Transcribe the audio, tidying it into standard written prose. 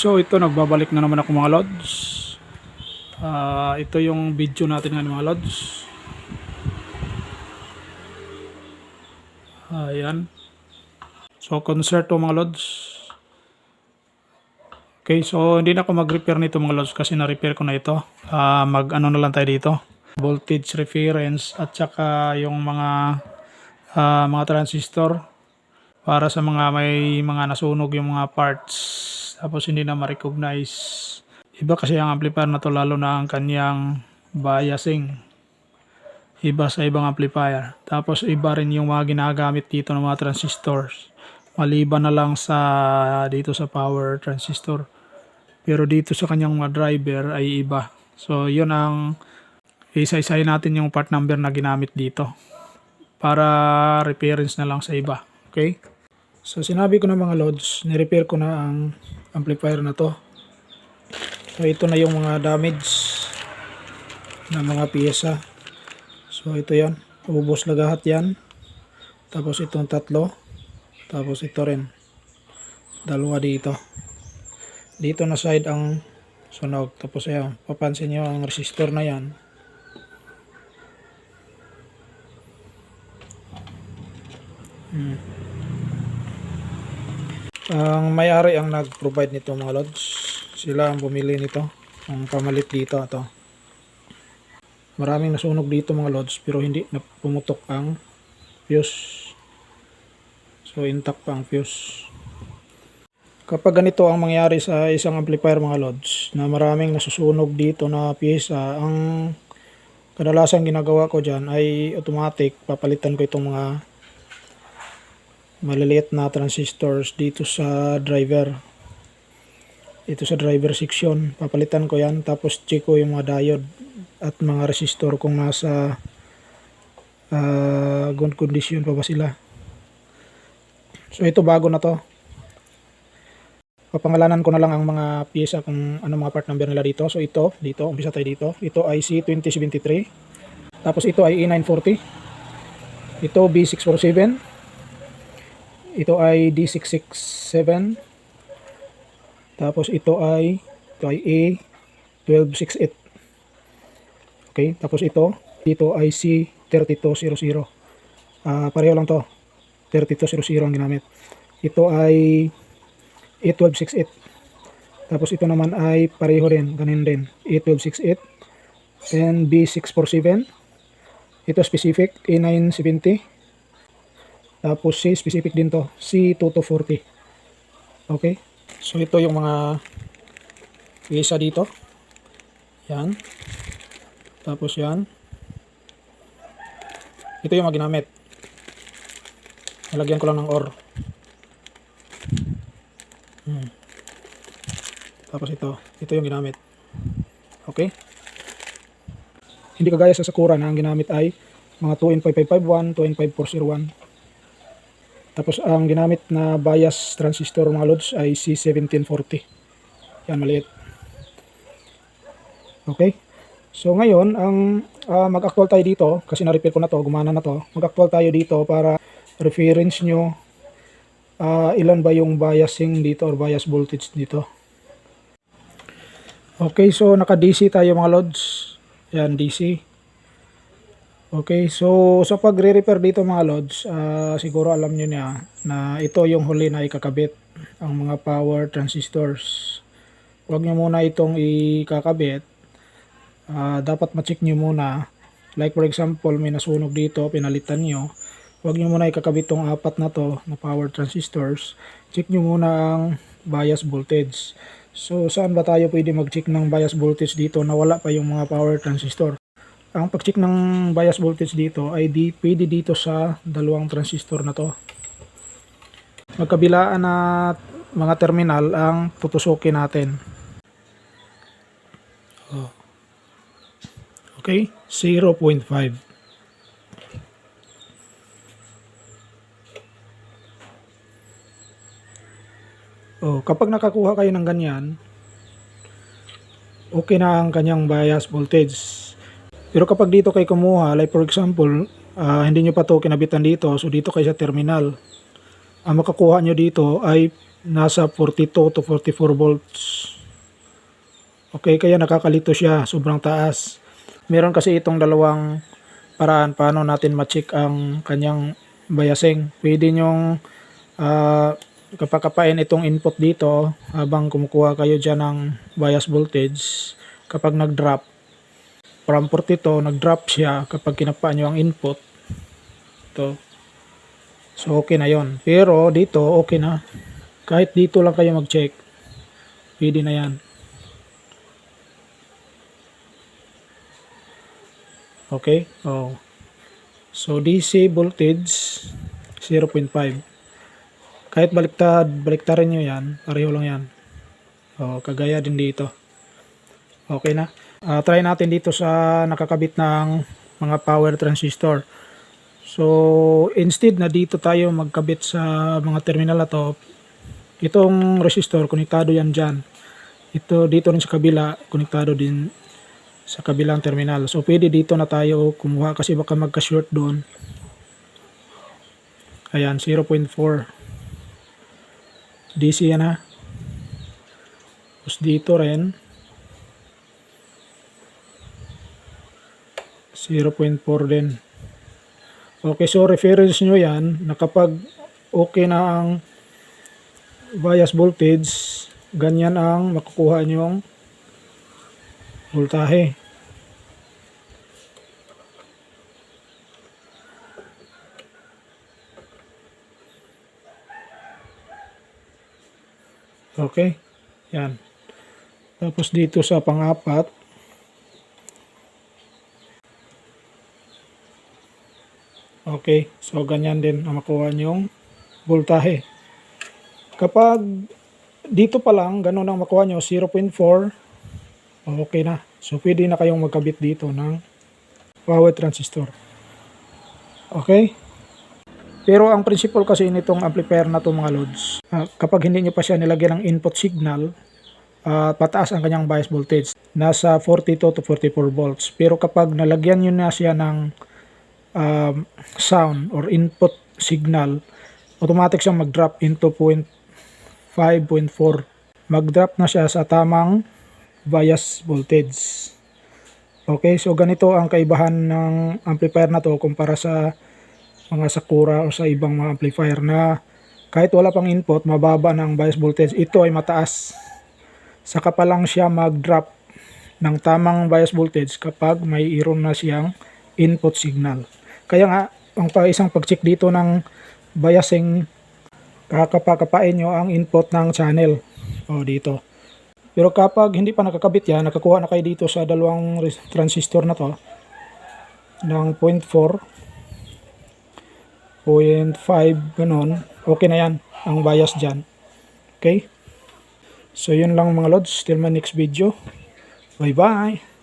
So ito, nagbabalik na naman ako mga lods. Ito yung video natin ngayon mga lods. Ayan. So concerto mga lods. Okay, so hindi na ako mag-repair nito mga lods kasi na-repair ko na ito. Mag-ano na lang tayo dito. Voltage reference at saka yung mga transistor para sa mga may mga nasunog yung mga parts tapos hindi na ma-recognize. Iba kasi ang amplifier na to, lalo na ang kanyang biasing. Iba sa ibang amplifier. Tapos iba rin yung mga ginagamit dito ng mga transistors. Maliban na lang sa dito sa power transistor. Pero dito sa kanyang mga driver ay iba. So yun ang isa-isahin natin yung part number na ginamit dito. Para reference na lang sa iba. Okay? So sinabi ko na mga lods, ni-repair ko na ang amplifier na to. So ito na yung mga damage na mga piyesa. So ito yan, ubos lahat yan. Tapos itong tatlo. Tapos ito rin. Dalawa dito. Dito na side ang sunog. Tapos ayan, papansin nyo ang resistor na yan. Ang may-ari ang nag-provide nito mga lods. Sila ang bumili nito. Ang pamalit dito ito. Maraming nasunog dito mga lods pero hindi na pumutok ang fuse. So intact pa ang fuse. Kapag ganito ang mangyari sa isang amplifier mga lods, na maraming nasusunog dito na piyesa, ang kadalasan ginagawa ko dyan ay automatic papalitan ko itong mga maliliit na transistors dito sa driver. Ito sa driver section, papalitan ko yan, tapos check ko yung mga diode at mga resistor kung nasa good condition pa ba sila. So ito bago na to. Papangalanan ko na lang ang mga piyesa kung ano mga part number nila dito. So ito, dito, umpisa tayo dito. Ito ay C2073. Tapos ito ay E940. Ito B647. Ito ay D667. Tapos ito ay A1268. Okay, tapos dito ay C3200. Pareho lang to. 3200 ang ginamit. Ito ay A1268. Tapos ito naman ay pareho rin, ganun din. A1268 and B647. Ito specific A970. Tapos C specific din to, C2240. Okay? So ito yung mga piyesa dito. Yan. Tapos yan. Ito yung mga ginamit. Nalagyan ko lang ng OR. Tapos ito yung ginamit. Okay? Hindi kagaya sa Sakura na ang ginamit ay mga 2N5551, 2N5401. Tapos ang ginamit na bias transistor mga lods ay C1740. Yan, maliit. Okay? So ngayon, ang mag-actual tayo dito, kasi na-repair ko na to, gumana na to. Mag-actual tayo dito para reference nyo ilan ba yung biasing dito or bias voltage dito. Okay, so naka-DC tayo mga lods. Yan, DC. Okay, so sa pagre-repair dito mga lods, siguro alam nyo na ito yung huli na ikakabit, ang mga power transistors. Huwag nyo muna itong ikakabit. Dapat ma-check nyo muna. Like for example, may nasunog dito, pinalitan nyo. Huwag nyo muna ikakabit tong apat na to na power transistors. Check nyo muna ang bias voltage. So saan ba tayo pwede mag-check ng bias voltage dito na wala pa yung mga power transistor? Ang pag-check ng bias voltage dito ay pwede dito sa dalawang transistor na to. Magkabilaan na mga terminal ang tutusukin natin. Okay, 0.5. Kapag nakakuha kayo ng ganyan, okay na ang kanyang bias voltage. Pero kapag dito kayo kumuha, like for example, hindi nyo pa ito kinabitan dito, so dito kayo sa terminal. Ang makakuha nyo dito ay nasa 42 to 44 volts. Okay, kaya nakakalito siya, sobrang taas. Meron kasi itong dalawang paraan paano natin ma-check ang kanyang biasing. Pwede nyong kapakapain itong input dito habang kumukuha kayo dyan ng bias voltage. Kapag nag-drop from 42, nag-drop siya kapag kinapa nyo ang input. Ito. So okay na yon. Pero dito okay na. Kahit dito lang kayo mag-check, pwede na yan. Okay? Oh. So DC voltage 0.5. Kahit baliktarin nyo yan, pareho lang yan. Oh, kagaya din dito. Okay na. Try natin dito sa nakakabit ng mga power transistor. So instead na dito tayo magkabit sa mga terminal na to, itong resistor konektado yan dyan. Ito dito rin sa kabila, konektado din sa kabilang terminal. So pwede dito na tayo kumuha kasi baka magka-short doon. Ayan, 0.4 DC yan ha. Tapos dito rin 0.4 din. Okay, so reference nyo yan na kapag okay na ang bias voltage, ganyan ang makukuha nyong voltahe. Okay, yan. Tapos dito sa pang-apat, okay, so ganyan din ang makuha nyong voltahe. Kapag dito pa lang, ganun ang makuha nyo, 0.4, okay na. So pwede na kayong magkabit dito ng power transistor. Okay? Pero ang principle kasi nitong amplifier na to mga loads, kapag hindi nyo pa siya nilagyan ng input signal, pataas ang kanyang bias voltage. Nasa 42 to 44 volts. Pero kapag nalagyan nyo na siya ng sound or input signal, automatic siyang mag-drop into 0.5, 0.4. Mag-drop na siya sa tamang bias voltage. Okay, so ganito ang kaibahan ng amplifier na to kumpara sa mga Sakura o sa ibang mga amplifier na kahit wala pang input, mababa ng bias voltage. Ito ay mataas. Saka pa lang siya mag-drop ng tamang bias voltage kapag may iron na siyang input signal. Kaya nga, ang isang pag-check dito ng biasing, kakapakapain nyo ang input ng channel. O dito. Pero kapag hindi pa nakakabit yan, nakakuha na kayo dito sa dalawang transistor na to ng 0.4, 0.5, ganun, okay na yan ang bias dyan. Okay, so yun lang mga lods, till my next video, bye bye.